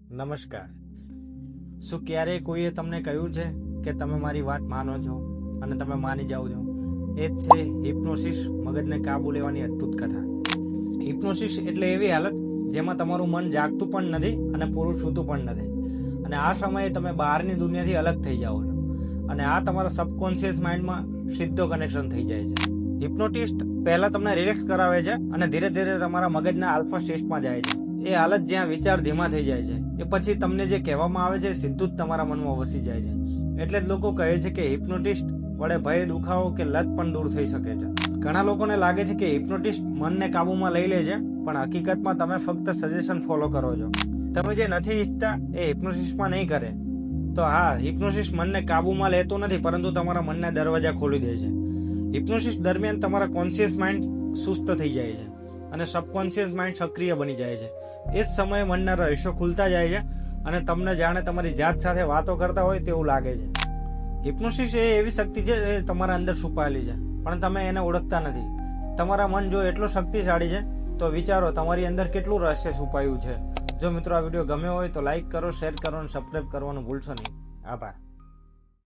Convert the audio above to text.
નમસ્કાર. શું ક્યારેય કોઈએ તમને કહ્યું છે કે તમે મારી વાત માનો છો અને તમે માની જાઓ છો? એ જ છે હિપ્નોસિસ, મગજને કાબુ લેવાની અદ્ભુત કથા. હિપ્નોસિસ એટલે એવી હાલત જેમાં તમારું મન જાગતું પણ નથી અને પૂરું સૂતું પણ નથી, અને આ સમયે તમે બહારની દુનિયાથી અલગ થઈ જાઓ છો અને આ તમારા સબકોન્શિયસ માઇન્ડમાં સીધો કનેક્શન થઈ જાય છે. હિપ્નોટિસ્ટ પહેલા તમને રિલેક્સ કરાવે છે અને ધીરે ધીરે તમારા મગજના આલ્ફા સ્ટેજમાં જાય છે. એ હાલત જ્યાં વિચાર ધીમા થઈ જાય છે, એ પછી તમને જે કહેવામાં આવે છે સીધું જ તમારા મનમાં વસી જાય છે. એટલે જ લોકો કહે છે કે હિપ્નોટિસ્ટ વડે ભય, દુખાવો કે લત પણ દૂર થઈ શકે છે. ઘણા લોકોને લાગે છે કે હિપ્નોટિસ્ટ મનને કાબૂમાં લઈ લે છે, પણ હકીકતમાં તમે ફક્ત સજેશન ફોલો કરો છો. તમે જે નથી ઈચ્છતા એ હિપ્નોસિસમાં નહીં કરે. તો હા, હિપ્નોસિસ મનને કાબૂમાં લેતું નથી, પરંતુ તમારા મનના દરવાજા ખોલી દે છે. હિપ્નોસિસ દરમિયાન તમારા કોન્શિયસ માઇન્ડ સુસ્ત થઈ જાય છે અને સબકોન્શિયસ માઇન્ડ સક્રિય બની જાય છે. એ જ સમયે મનના રહસ્યો ખુલતા જાય છે અને તમને જાણે તમારી જાત સાથે વાતો કરતા હોય તેવું લાગે છે. હિપ્નોસિસ એ એવી શક્તિ છે જે તમારા અંદર છુપાયેલી છે, પણ તમે એને ઓળખતા નથી. તમારા મન જો એટલું શક્તિશાળી છે તો વિચારો તમારી અંદર કેટલું રહસ્ય છુપાયું છે. જો મિત્રો આ વિડીયો ગમ્યો હોય તો લાઈક કરો, શેર કરો અને સબસ્ક્રાઈબ કરવાનું ભૂલશો નહીં. આભાર.